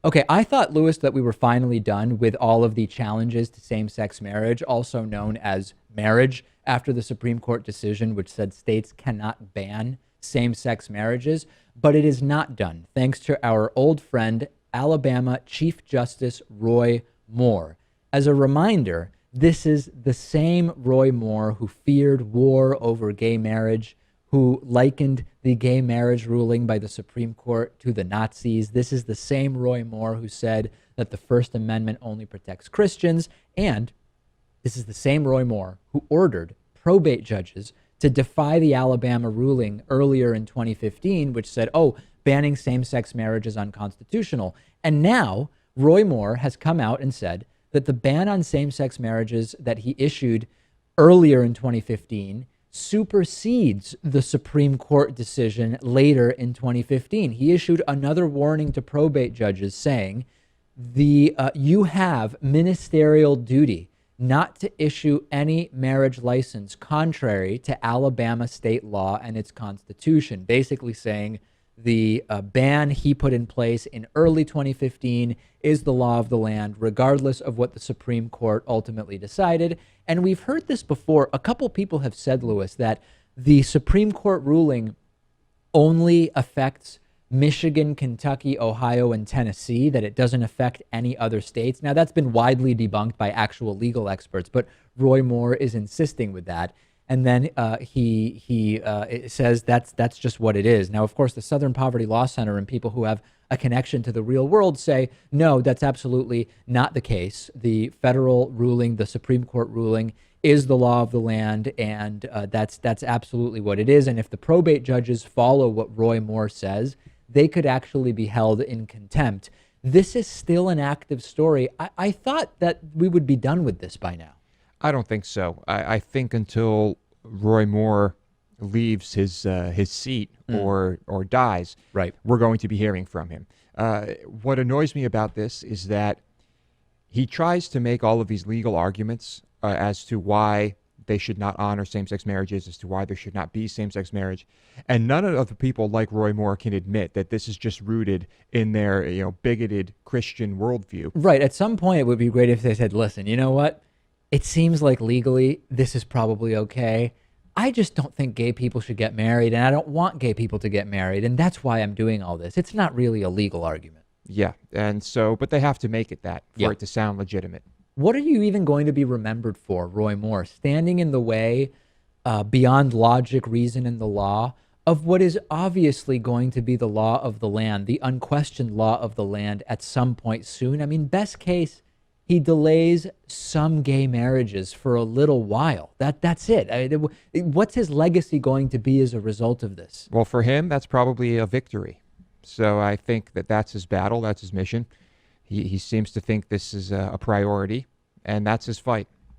Okay, I thought, Lewis, that we were finally done with all of the challenges to same-sex marriage, also known as marriage, after the Supreme Court decision, which said states cannot ban same-sex marriages. But it is not done, thanks to our old friend, Alabama Chief Justice Roy Moore. As a reminder, this is the same Roy Moore who feared war over gay marriage, who likened the gay marriage ruling by the Supreme Court to the Nazis. This is the same Roy Moore who said that the First Amendment only protects Christians. And this is the same Roy Moore who ordered probate judges to defy the Alabama ruling earlier in 2015, which said, oh, banning same-sex marriage is unconstitutional. And now Roy Moore has come out and said that the ban on same-sex marriages that he issued earlier in 2015 supersedes the Supreme Court decision later in 2015. He issued another warning to probate judges saying, you have ministerial duty not to issue any marriage license contrary to Alabama state law and its constitution, basically saying the ban he put in place in early 2015 is the law of the land, regardless of what the Supreme Court ultimately decided. And we've heard this before. A couple people have said, Lewis, that the Supreme Court ruling only affects Michigan, Kentucky, Ohio, and Tennessee, that it doesn't affect any other states. Now, that's been widely debunked by actual legal experts, but Roy Moore is insisting with that. And then he says that's just what it is. Now, of course, the Southern Poverty Law Center and people who have a connection to the real world say, no, that's absolutely not the case. The federal ruling, the Supreme Court ruling, is the law of the land, and that's absolutely what it is. And if the probate judges follow what Roy Moore says, they could actually be held in contempt. This is still an active story. I thought that we would be done with this by now. I don't think so. I think until Roy Moore leaves his seat or dies, right, we're going to be hearing from him. What annoys me about this is that he tries to make all of these legal arguments as to why they should not honor same-sex marriages, as to why there should not be same-sex marriage, and none of the people like Roy Moore can admit that this is just rooted in their bigoted Christian worldview. Right. At some point, it would be great if they said, "Listen, you know what? It seems like legally this is probably okay. I just don't think gay people should get married, and I don't want gay people to get married, and that's why I'm doing all this." It's not really a legal argument. Yeah, and so, but they have to make it that for it to sound legitimate. What are you even going to be remembered for, Roy Moore? Standing in the way, beyond logic, reason, and the law, of what is obviously going to be the law of the land, the unquestioned law of the land at some point soon. I mean, best case, he delays some gay marriages for a little while. That's it. I mean, what's his legacy going to be as a result of this? Well, for him, that's probably a victory. So I think that's his battle, that's his mission. He seems to think this is a priority, and that's his fight.